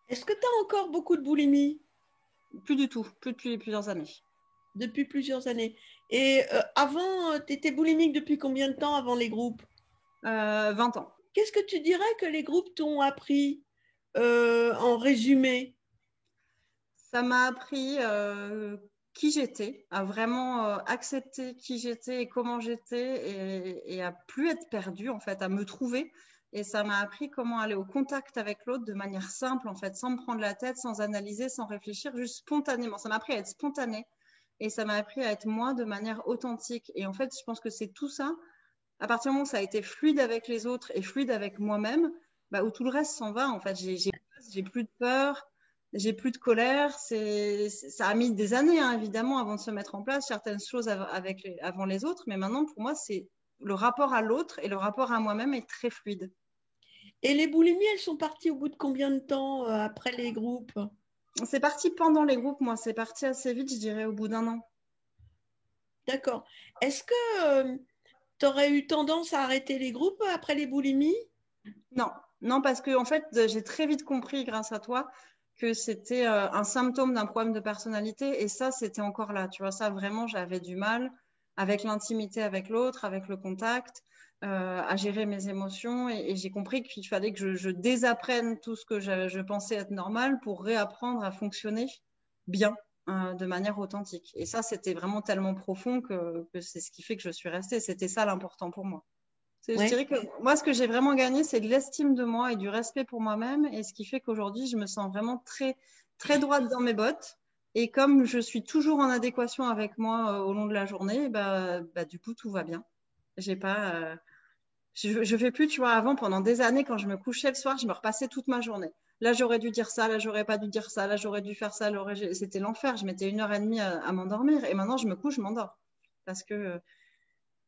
Est-ce que tu as encore beaucoup de boulimie Plus du tout, plus depuis plusieurs années. depuis plusieurs années? Et avant, tu étais boulimique depuis combien de temps avant les groupes? 20 ans. Qu'est-ce que tu dirais que les groupes t'ont appris en résumé? Ça m'a appris qui j'étais, à vraiment accepter qui j'étais et comment j'étais et à plus être perdue, en fait, à me trouver. Et ça m'a appris comment aller au contact avec l'autre de manière simple, en fait, sans me prendre la tête, sans analyser, sans réfléchir, juste spontanément. Ça m'a appris à être spontanée et ça m'a appris à être moi de manière authentique. Et en fait, je pense que c'est tout ça. À partir du moment où ça a été fluide avec les autres et fluide avec moi-même, bah, où tout le reste s'en va, en fait. J'ai plus de peur, j'ai plus de colère. Ça a mis des années, hein, évidemment, avant de se mettre en place certaines choses avant les autres. Mais maintenant, pour moi, c'est le rapport à l'autre et le rapport à moi-même est très fluide. Et les boulimies, elles sont parties au bout de combien de temps après les groupes? C'est parti pendant les groupes, moi. C'est parti assez vite, je dirais, au bout d'un an. D'accord. Est-ce que tu aurais eu tendance à arrêter les groupes après les boulimies? Non, non, parce que en fait, j'ai très vite compris, grâce à toi, que c'était un symptôme d'un problème de personnalité. Et ça, c'était encore là. Tu vois, ça, vraiment, j'avais du mal avec l'intimité avec l'autre, avec le contact, à gérer mes émotions. Et j'ai compris qu'il fallait que je désapprenne tout ce que je pensais être normal pour réapprendre à fonctionner bien, de manière authentique. Et ça, c'était vraiment tellement profond que c'est ce qui fait que je suis restée. C'était ça l'important pour moi. Je Ouais. dirais que moi, ce que j'ai vraiment gagné, c'est de l'estime de moi et du respect pour moi-même. Et ce qui fait qu'aujourd'hui, je me sens vraiment très, très droite dans mes bottes. Et comme je suis toujours en adéquation avec moi au long de la journée, bah, du coup, tout va bien. J'ai pas, je fais plus, tu vois, avant, pendant des années, quand je me couchais le soir, je me repassais toute ma journée. Là, j'aurais dû dire ça, là, j'aurais pas dû dire ça, là, j'aurais dû faire ça, c'était l'enfer. Je mettais 1 heure et demie à m'endormir. Et maintenant, je me couche, je m'endors. Parce que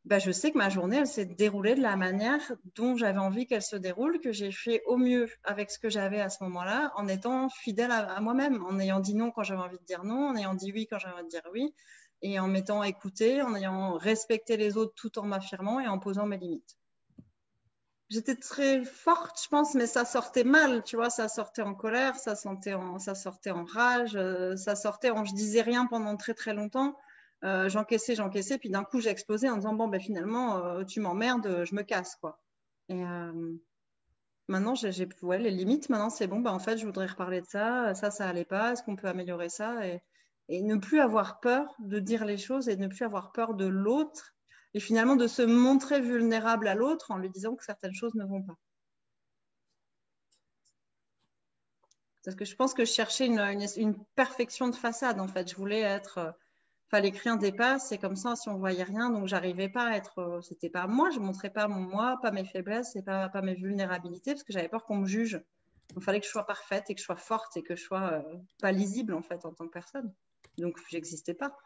bah, je sais que ma journée, elle s'est déroulée de la manière dont j'avais envie qu'elle se déroule, que j'ai fait au mieux avec ce que j'avais à ce moment-là, en étant fidèle à moi-même, en ayant dit non quand j'avais envie de dire non, en ayant dit oui quand j'avais envie de dire oui, et en m'étant écoutée, en ayant respecté les autres tout en m'affirmant et en posant mes limites. J'étais très forte, je pense, mais ça sortait mal, tu vois, ça sortait en colère, ça sortait en rage, ça sortait en je disais rien pendant très très longtemps. J'encaissais, puis d'un coup j'ai explosé en disant bon ben finalement tu m'emmerdes, je me casse quoi. Et maintenant j'ai ouais, les limites. Maintenant c'est bon, ben en fait je voudrais reparler de ça, ça allait pas, est-ce qu'on peut améliorer ça et ne plus avoir peur de dire les choses et ne plus avoir peur de l'autre et finalement de se montrer vulnérable à l'autre en lui disant que certaines choses ne vont pas. Parce que je pense que je cherchais une perfection de façade, en fait. Je voulais être. Fallait que rien dépasse, et comme ça, si on voyait rien, donc j'arrivais pas à être. C'était pas moi, je montrais pas mon moi, pas mes faiblesses, et pas mes vulnérabilités, parce que j'avais peur qu'on me juge. Donc, il fallait que je sois parfaite et que je sois forte et que je sois pas lisible, en fait, en tant que personne. Donc, j'existais pas.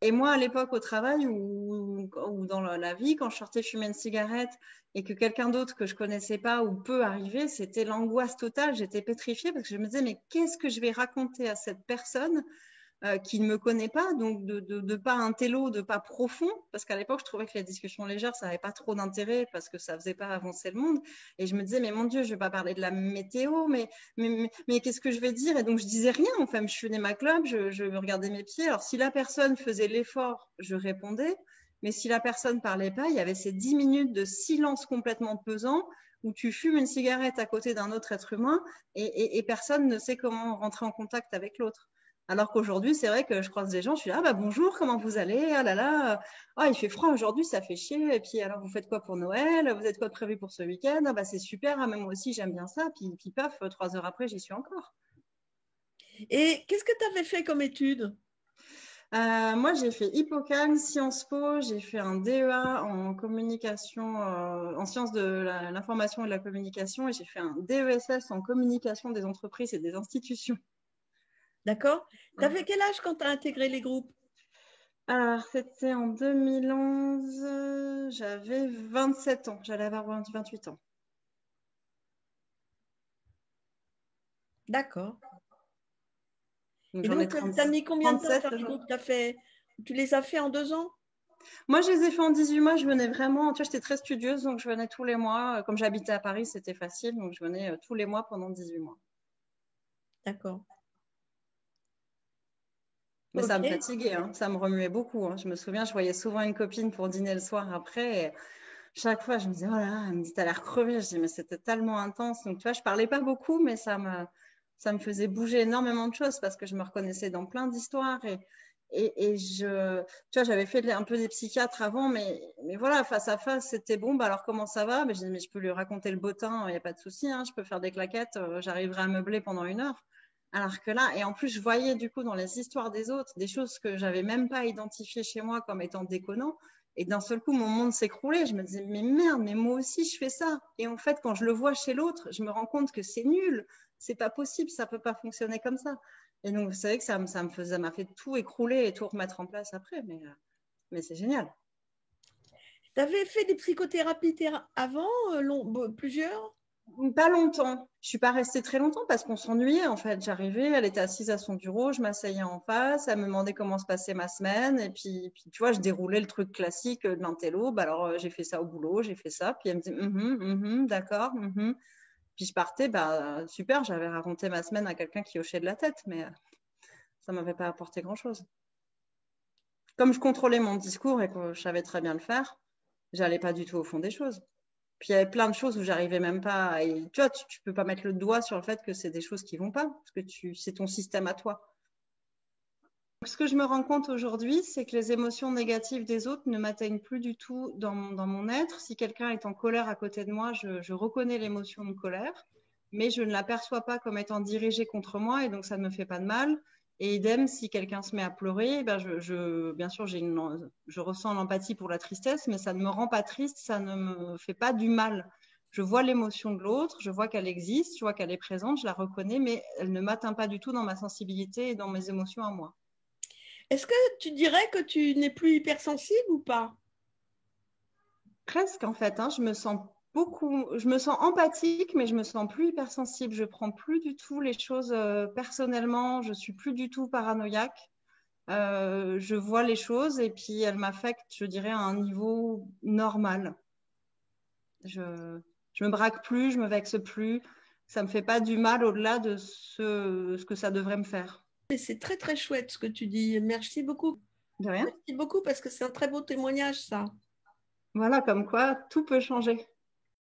Et moi, à l'époque, au travail ou dans la vie, quand je sortais fumer une cigarette et que quelqu'un d'autre que je connaissais pas ou peu arrivait, c'était l'angoisse totale. J'étais pétrifiée parce que je me disais, mais qu'est-ce que je vais raconter à cette personne qui ne me connaît pas, donc de pas un télo, de pas profond, parce qu'à l'époque, je trouvais que les discussions légères, ça n'avait pas trop d'intérêt parce que ça faisait pas avancer le monde. Et je me disais, mais mon Dieu, je vais pas parler de la météo, mais qu'est-ce que je vais dire? Et donc, je disais rien. Enfin, je faisais ma clope, je regardais mes pieds. Alors, si la personne faisait l'effort, je répondais. Mais si la personne parlait pas, il y avait ces 10 minutes de silence complètement pesant où tu fumes une cigarette à côté d'un autre être humain et personne ne sait comment rentrer en contact avec l'autre. Alors qu'aujourd'hui, c'est vrai que je croise des gens, je suis là, ah bah bonjour, comment vous allez? Ah là là, ah il fait froid aujourd'hui, ça fait chier. Et puis alors vous faites quoi pour Noël? Vous êtes quoi de prévu pour ce week-end? Ah bah c'est super, ah, mais moi aussi j'aime bien ça. Puis paf, 3 heures après, j'y suis encore. Et qu'est-ce que tu avais fait comme étude? Moi, j'ai fait Hippocane, Sciences Po, j'ai fait un DEA en communication, en sciences de l'information et de la communication, et j'ai fait un DESS en communication des entreprises et des institutions. D'accord? Tu avais quel âge quand tu as intégré les groupes? Alors, c'était en 2011, j'avais 27 ans, j'allais avoir 28 ans. D'accord. Donc Et j'en ai donc, tu as mis combien de temps à 37 faire les aujourd'hui. groupes? Tu les as fait en 2 ans? Moi, je les ai fait en 18 mois. Je venais vraiment, tu vois, j'étais très studieuse, donc je venais tous les mois. Comme j'habitais à Paris, c'était facile, donc je venais tous les mois pendant 18 mois. D'accord. Mais ça me Ok. fatiguait, hein. Ça me remuait beaucoup, hein. Je me souviens, je voyais souvent une copine pour dîner le soir après. Et chaque fois, je me disais, oh là là, elle me dit, t'as l'air crevée. Je dis, mais c'était tellement intense. Donc, tu vois, je parlais pas beaucoup, mais ça me faisait bouger énormément de choses parce que je me reconnaissais dans plein d'histoires. Et tu vois, j'avais fait un peu des psychiatres avant, mais voilà, face à face, c'était bon. Bah alors, comment ça va? Mais je dis, mais je peux lui raconter le beau temps, il n'y a pas de souci, hein. Je peux faire des claquettes, j'arriverai à meubler pendant 1 heure. Alors que là, et en plus, je voyais du coup dans les histoires des autres des choses que j'avais même pas identifiées chez moi comme étant déconnant. Et d'un seul coup, mon monde s'écroulait. Je me disais, mais merde, mais moi aussi, je fais ça. Et en fait, quand je le vois chez l'autre, je me rends compte que c'est nul. C'est pas possible, ça peut pas fonctionner comme ça. Et donc, vous savez que ça m'a fait tout écrouler et tout remettre en place après. Mais c'est génial. Tu avais fait des psychothérapies avant, plusieurs? Pas longtemps. Je suis pas restée très longtemps parce qu'on s'ennuyait en fait. J'arrivais, elle était assise à son bureau, je m'asseyais en face, elle me demandait comment se passait ma semaine et puis tu vois, je déroulais le truc classique de l'intello. Bah alors j'ai fait ça au boulot, j'ai fait ça, puis elle me dit d'accord. Puis je partais, bah super, j'avais raconté ma semaine à quelqu'un qui hochait de la tête, mais ça m'avait pas apporté grand-chose. Comme je contrôlais mon discours et que je savais très bien le faire, j'allais pas du tout au fond des choses. Puis il y avait plein de choses où j'arrivais même pas. Et tu vois, tu peux pas mettre le doigt sur le fait que c'est des choses qui vont pas, parce que c'est ton système à toi. Donc, ce que je me rends compte aujourd'hui, c'est que les émotions négatives des autres ne m'atteignent plus du tout dans mon être. Si quelqu'un est en colère à côté de moi, je reconnais l'émotion de colère, mais je ne l'aperçois pas comme étant dirigée contre moi, et donc ça ne me fait pas de mal. Et idem, si quelqu'un se met à pleurer, ben bien sûr, je ressens l'empathie pour la tristesse, mais ça ne me rend pas triste, ça ne me fait pas du mal. Je vois l'émotion de l'autre, je vois qu'elle existe, je vois qu'elle est présente, je la reconnais, mais elle ne m'atteint pas du tout dans ma sensibilité et dans mes émotions à moi. Est-ce que tu dirais que tu n'es plus hypersensible ou pas? Presque en fait, hein, je me sens empathique, mais je me sens plus hypersensible. Je prends plus du tout les choses personnellement. Je suis plus du tout paranoïaque. Je vois les choses et puis elles m'affectent, je dirais, à un niveau normal. Je me braque plus, je me vexe plus. Ça me fait pas du mal au-delà de ce que ça devrait me faire. Et c'est très très chouette ce que tu dis. Merci beaucoup. De rien. Merci beaucoup parce que c'est un très beau témoignage, ça. Voilà, comme quoi tout peut changer.